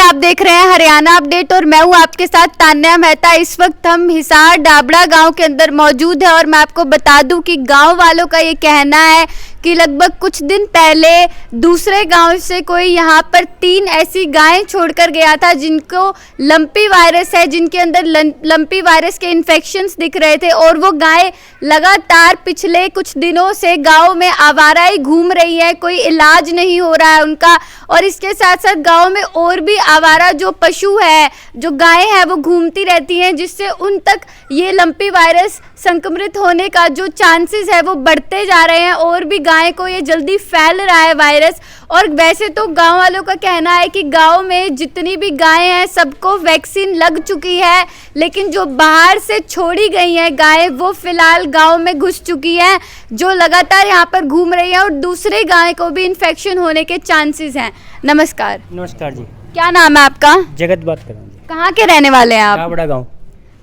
आप देख रहे हैं हरियाणा अपडेट और मैं हूं आपके साथ तान्या मेहता। इस वक्त हम हिसार डाबड़ा गांव के अंदर मौजूद है और मैं आपको बता दूं कि गांव वालों का ये कहना है कि लगभग कुछ दिन पहले दूसरे गांव से कोई यहां पर 3 ऐसी गायें छोड़कर गया था जिनको लंपी वायरस है, जिनके अंदर लंपी वायरस के इन्फेक्शंस दिख रहे थे और वो गायें लगातार पिछले कुछ दिनों से गांव में आवारा ही घूम रही है, कोई इलाज नहीं हो रहा है उनका। और इसके साथ साथ गांव में और भी आवारा जो पशु है, जो गायें हैं, वो घूमती रहती हैं, जिससे उन तक ये लंपी वायरस संक्रमित होने का जो चांसेस है वो बढ़ते जा रहे हैं और भी गाय को ये जल्दी फैल रहा है वायरस। और वैसे तो गांव वालों का कहना है कि गांव में जितनी भी गायें हैं सबको वैक्सीन लग चुकी है, लेकिन जो बाहर से छोड़ी गई हैं गायें वो फिलहाल गांव में घुस चुकी हैं, जो लगातार यहां पर घूम रही हैं और दूसरे गाय को भी इन्फेक्शन होने के चांसेस हैं। नमस्कार। नमस्कार जी। क्या नाम है आपका? जगत बात कर रहा हूँ जी। कहाँ के रहने वाले हैं आप? डाबड़ा गाँव।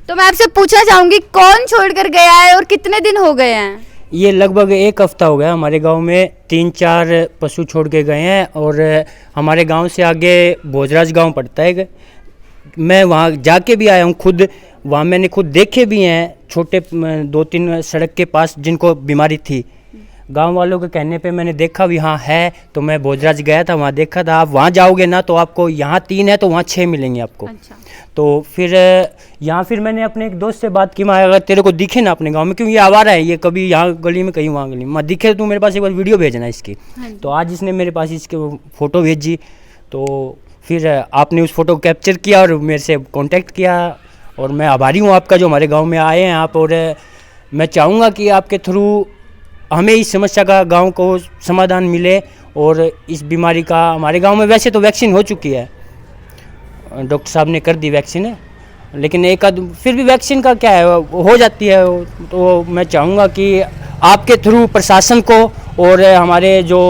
तो मैं आपसे पूछना चाहूंगी कौन छोड़कर गया है और कितने दिन हो गए हैं? ये लगभग 1 हफ्ता हो गया। हमारे गांव में 3-4 पशु छोड़ के गए हैं और हमारे गांव से आगे भोजराज गांव पड़ता है। मैं वहां जाके भी आया हूं खुद, वहां मैंने खुद देखे भी हैं छोटे 2-3 सड़क के पास जिनको बीमारी थी। गांव वालों के कहने पे मैंने देखा भी हाँ है, तो मैं भोजराज गया था, वहाँ देखा था। आप वहाँ जाओगे ना तो आपको यहाँ 3 है तो वहाँ 6 मिलेंगे आपको। अच्छा। तो फिर यहाँ फिर मैंने अपने एक दोस्त से बात की, मैं अगर तेरे को दिखे ना अपने गांव में, क्योंकि ये आवारा है, ये कभी यहाँ गली में कहीं वहाँ गली में दिखे तो मेरे पास एक बार वीडियो भेजना इसकी। तो आज इसने मेरे पास इसके फ़ोटो भेजी, तो फिर आपने उस फ़ोटो को कैप्चर किया और मेरे से कांटेक्ट किया और मैं आभारी हूँ आपका जो हमारे गाँव में आए हैं आप। और मैं चाहूँगा कि आपके थ्रू हमें इस समस्या का गांव को समाधान मिले और इस बीमारी का हमारे गांव में वैसे तो वैक्सीन हो चुकी है, डॉक्टर साहब ने कर दी वैक्सीन है, लेकिन एक आध फिर भी वैक्सीन का क्या है हो जाती है। तो मैं चाहूँगा कि आपके थ्रू प्रशासन को और हमारे जो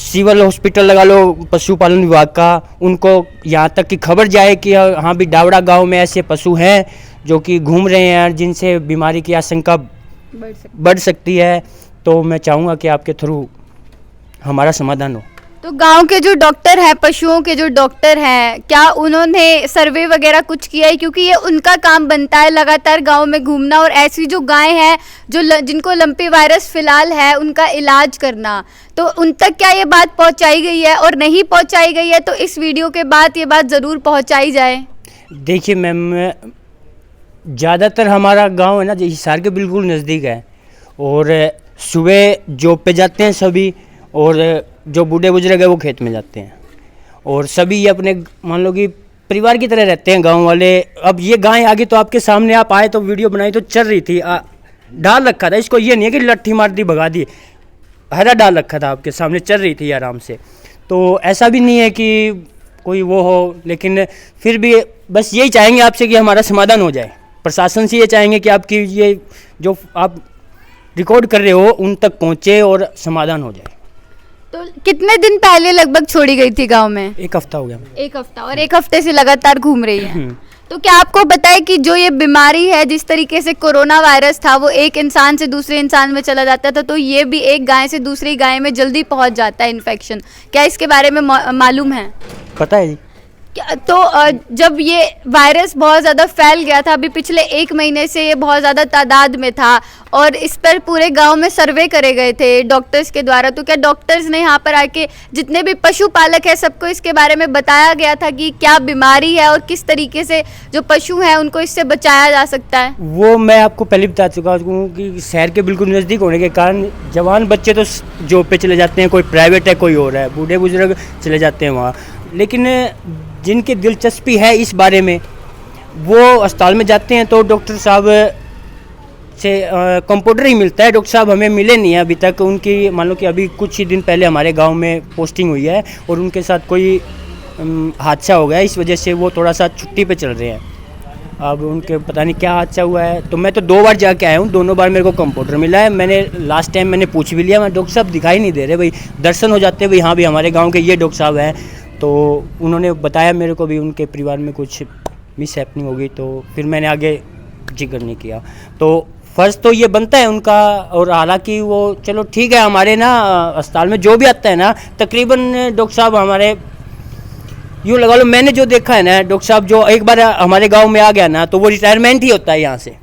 सिविल हॉस्पिटल लगा लो पशुपालन विभाग का, उनको यहाँ तक की खबर जाए कि हाँ भी डावड़ा गाँव में ऐसे पशु हैं जो कि घूम रहे हैं जिनसे बीमारी की आशंका बढ़ सकती है। तो मैं चाहूँगा कि आपके थ्रू हमारा समाधान हो। तो गांव के जो डॉक्टर हैं, पशुओं के जो डॉक्टर हैं, क्या उन्होंने सर्वे वगैरह कुछ किया है? क्योंकि ये उनका काम बनता है लगातार गांव में घूमना और ऐसी जो गाय हैं जो जिनको लंपी वायरस फिलहाल है उनका इलाज करना। तो उन तक क्या ये बात पहुंचाई गई है? और नहीं पहुंचाई गई है तो इस वीडियो के बाद ये बात ज़रूर पहुँचाई जाए। देखिए मैम, ज़्यादातर हमारा गांव है ना जो हिसार के बिल्कुल नज़दीक है और सुबह जॉब पे जाते हैं सभी, और जो बूढ़े बुजुर्ग है वो खेत में जाते हैं और सभी ये अपने मान लो कि परिवार की तरह रहते हैं गांव वाले। अब ये गाय आगे तो आपके सामने आप आए तो वीडियो बनाई तो चल रही थी, डाल रखा था इसको, ये नहीं है कि लट्ठी मार दी भगा दी, हरा डाल रखा था आपके सामने, चल रही थी आराम से। तो ऐसा भी नहीं है कि कोई वो हो, लेकिन फिर भी बस यही चाहेंगे आपसे कि हमारा समाधान हो जाए। प्रशासन से ये चाहेंगे कि आपकी ये जो आप रिकॉर्ड कर रहे हो उन तक पहुँचे और समाधान हो जाए। तो कितने दिन पहले लगभग छोड़ी गई थी गांव में? 1 हफ्ता हो गया। 1 हफ्ता, और 1 हफ्ते से लगातार घूम रही है। तो क्या आपको पता है कि जो ये बीमारी है, जिस तरीके से कोरोना वायरस था वो एक इंसान से दूसरे इंसान में चला जाता था, तो ये भी एक गाय से दूसरी गाय में जल्दी पहुंच जाता है इन्फेक्शन। क्या इसके बारे में मालूम है? पता है जी। तो जब ये वायरस बहुत ज़्यादा फैल गया था, अभी पिछले 1 महीने से ये बहुत ज़्यादा तादाद में था और इस पर पूरे गांव में सर्वे करे गए थे डॉक्टर्स के द्वारा, तो क्या डॉक्टर्स ने यहाँ पर आके जितने भी पशुपालक हैं सबको इसके बारे में बताया गया था कि क्या बीमारी है और किस तरीके से जो पशु हैं उनको इससे बचाया जा सकता है? वो मैं आपको पहले बता चुका हूँ कि शहर के बिल्कुल नज़दीक होने के कारण जवान बच्चे तो जॉब पे चले जाते हैं, कोई प्राइवेट है कोई और है, बूढ़े बुजुर्ग चले जाते हैं वहाँ, लेकिन जिनकी दिलचस्पी है इस बारे में वो अस्पताल में जाते हैं। तो डॉक्टर साहब से कंपाउंडर ही मिलता है, डॉक्टर साहब हमें मिले नहीं है अभी तक। उनकी मान लो कि अभी कुछ ही दिन पहले हमारे गांव में पोस्टिंग हुई है और उनके साथ कोई हादसा हो गया, इस वजह से वो थोड़ा सा छुट्टी पे चल रहे हैं। अब उनके पता नहीं क्या हादसा हुआ है। तो मैं तो 2 बार जाके आया हूँ, दोनों बार मेरे को कंपाउंडर मिला है। मैंने लास्ट टाइम मैंने पूछ भी लिया, मैं डॉक्टर साहब दिखाई नहीं दे रहे भाई, दर्शन हो जाते भाई, हाँ भी हमारे गाँव के ये डॉक्टर साहब हैं। तो उन्होंने बताया मेरे को भी उनके परिवार में कुछ मिस हैपनिंग हो गई, तो फिर मैंने आगे जिक्र नहीं किया। तो फ़र्ज़ तो ये बनता है उनका, और हालांकि वो चलो ठीक है, हमारे ना अस्पताल में जो भी आता है ना तकरीबन डॉक्टर साहब हमारे यूँ लगा लो, मैंने जो देखा है ना डॉक्टर साहब, जो एक बार हमारे गांव में आ गया ना तो वो रिटायरमेंट ही होता है यहाँ से,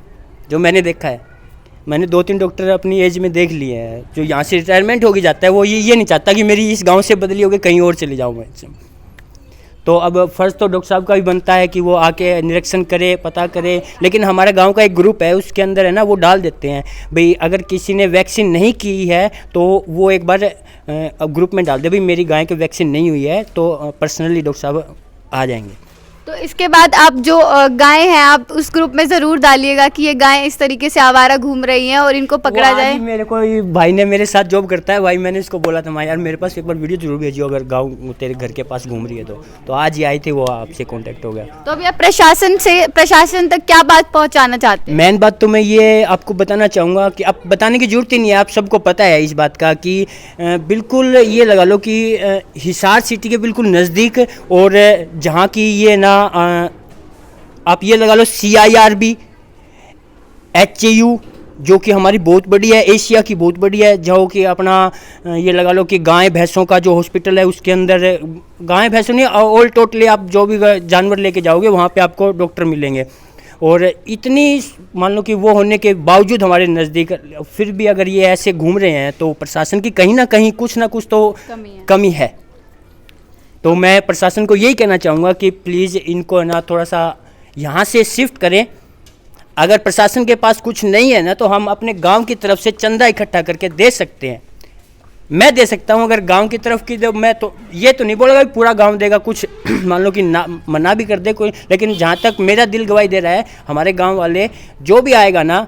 जो मैंने देखा है। मैंने 2-3 डॉक्टर अपनी एज में देख लिए हैं, जो यहाँ से रिटायरमेंट हो के जाता है, वो ये नहीं चाहता कि मेरी इस गांव से बदली होकर कहीं और चले जाऊँ मैं। तो अब फ़र्ज़ तो डॉक्टर साहब का भी बनता है कि वो आके निरीक्षण करे, पता करे, लेकिन हमारा गांव का एक ग्रुप है, उसके अंदर है ना वो डाल देते हैं भाई अगर किसी ने वैक्सीन नहीं की है तो वो एक बार ग्रुप में डाल दे भाई मेरी गाय की वैक्सीन नहीं हुई है, तो पर्सनली डॉक्टर साहब आ जाएंगे। तो इसके बाद आप जो गाय हैं आप उस ग्रुप में ज़रूर डालिएगा कि ये गायें इस तरीके से आवारा घूम रही हैं और इनको पकड़ा जाए। मेरे को भाई ने मेरे साथ जॉब करता है भाई, मैंने इसको बोला था यार मेरे पास एक बार वीडियो जरूर भेजियो अगर गाँव तेरे घर के पास घूम रही है तो आज ही आई थी, वो आपसे कॉन्टेक्ट हो गया। तो अभी आप प्रशासन तक क्या बात पहुँचाना चाहते हैं? मेन बात तो मैं ये आपको बताना चाहूँगा कि अब बताने की जरूरत ही नहीं है, आप सबको पता है इस बात का कि बिल्कुल ये लगा लो कि हिसार सिटी के बिल्कुल नज़दीक और जहाँ की ये ना आप ये लगा लो CIRB HAU जो कि हमारी बहुत बड़ी है, एशिया की बहुत बड़ी है, जो कि अपना ये लगा लो कि गाय भैंसों का जो हॉस्पिटल है उसके अंदर गाय भैंसों नहीं ऑल टोटली आप जो भी जानवर लेके जाओगे वहाँ पे आपको डॉक्टर मिलेंगे। और इतनी मान लो कि वो होने के बावजूद हमारे नज़दीक फिर भी अगर ये ऐसे घूम रहे हैं तो प्रशासन की कहीं ना कहीं कुछ ना कुछ तो कमी है। तो मैं प्रशासन को यही कहना चाहूँगा कि प्लीज़ इनको ना थोड़ा सा यहाँ से शिफ्ट करें। अगर प्रशासन के पास कुछ नहीं है ना तो हम अपने गांव की तरफ से चंदा इकट्ठा करके दे सकते हैं, मैं दे सकता हूँ अगर गांव की तरफ की तो मैं तो ये तो नहीं बोलूँगा कि पूरा गांव देगा, कुछ मान लो कि ना मना भी कर दे कोई, लेकिन जहाँ तक मेरा दिल गवाही दे रहा है हमारे गाँव वाले जो भी आएगा ना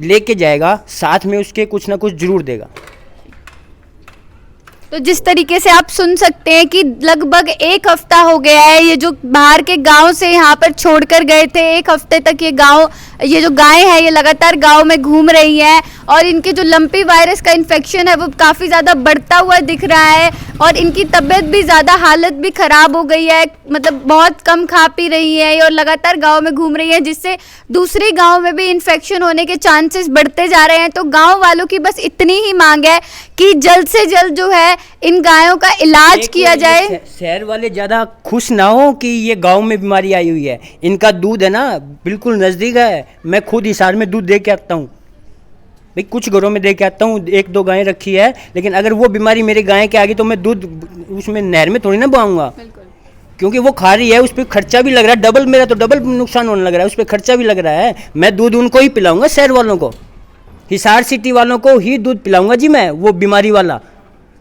लेके जाएगा, साथ में उसके कुछ ना कुछ जरूर देगा। तो जिस तरीके से आप सुन सकते हैं कि लगभग 1 हफ्ता हो गया है ये जो बाहर के गांव से यहाँ पर छोड़कर गए थे, 1 हफ्ते तक ये जो गाय है ये लगातार गांव में घूम रही है और इनके जो लंपी वायरस का इन्फेक्शन है वो काफ़ी ज़्यादा बढ़ता हुआ दिख रहा है और इनकी तबीयत भी ज़्यादा, हालत भी ख़राब हो गई है, मतलब बहुत कम खा पी रही है और लगातार गाँव में घूम रही है, जिससे दूसरे गाँव में भी इन्फेक्शन होने के चांसेस बढ़ते जा रहे हैं। तो गाँव वालों की बस इतनी ही मांग है कि जल्द से जल्द जो है इन गायों का इलाज किया जाए। शहर वाले ज़्यादा खुश ना हो कि ये गांव में बीमारी आई हुई है, इनका दूध है ना बिल्कुल नज़दीक है, मैं खुद हिसार में दूध दे के आता हूँ भाई, कुछ घरों में दे के आता हूँ, 1-2 गायें रखी है, लेकिन अगर वो बीमारी मेरी गाय के आ गई तो मैं दूध उसमें नहर में थोड़ी ना बहाऊंगा, क्योंकि वो खा रही है, उस पर खर्चा भी लग रहा है डबल, मेरा तो डबल नुकसान होने लग रहा है, उस पर खर्चा भी लग रहा है। मैं दूध उनको ही पिलाऊंगा, शहर वालों को, हिसार सिटी वालों को ही दूध पिलाऊंगा जी मैं, वो बीमारी वाला।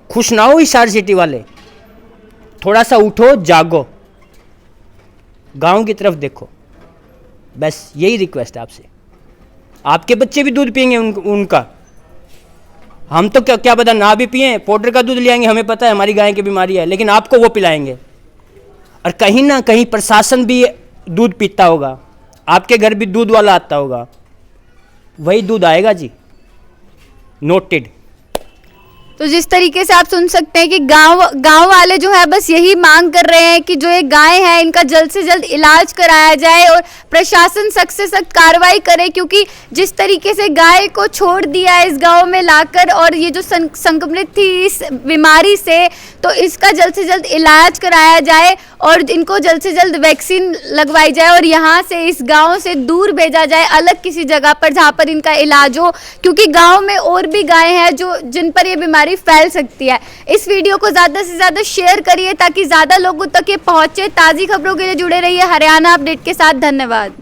खुश ना हो हिसार सिटी वाले, थोड़ा सा उठो, जागो, गांव की तरफ देखो, बस यही रिक्वेस्ट है आपसे। आपके बच्चे भी दूध पियेंगे उनका, हम तो क्या पता ना भी पिए, पाउडर का दूध ले आएंगे, हमें पता है हमारी गाय की बीमारी है, लेकिन आपको वो पिलाएंगे। और कहीं ना कहीं प्रशासन भी दूध पीता होगा, आपके घर भी दूध वाला आता होगा, वही दूध आएगा जी, नोटेड। तो जिस तरीके से आप सुन सकते हैं कि गांव वाले जो है बस यही मांग कर रहे हैं कि जो ये गाय है इनका जल्द से जल्द इलाज कराया जाए और प्रशासन सख्त से सख्त कार्रवाई करे, क्योंकि जिस तरीके से गाय को छोड़ दिया है इस गांव में लाकर और ये जो संक्रमित थी इस बीमारी से, तो इसका जल्द से जल्द इलाज कराया जाए और इनको जल्द से जल्द वैक्सीन लगवाई जाए और यहाँ से इस गाँव से दूर भेजा जाए अलग किसी जगह पर जहाँ पर इनका इलाज हो, क्योंकि गाँव में और भी गाय हैं जो जिन पर ये बीमारी फैल सकती है। इस वीडियो को ज़्यादा से ज़्यादा शेयर करिए ताकि ज़्यादा लोगों तक ये पहुँचे। ताज़ी खबरों के लिए जुड़े रहिए हरियाणा अपडेट के साथ। धन्यवाद।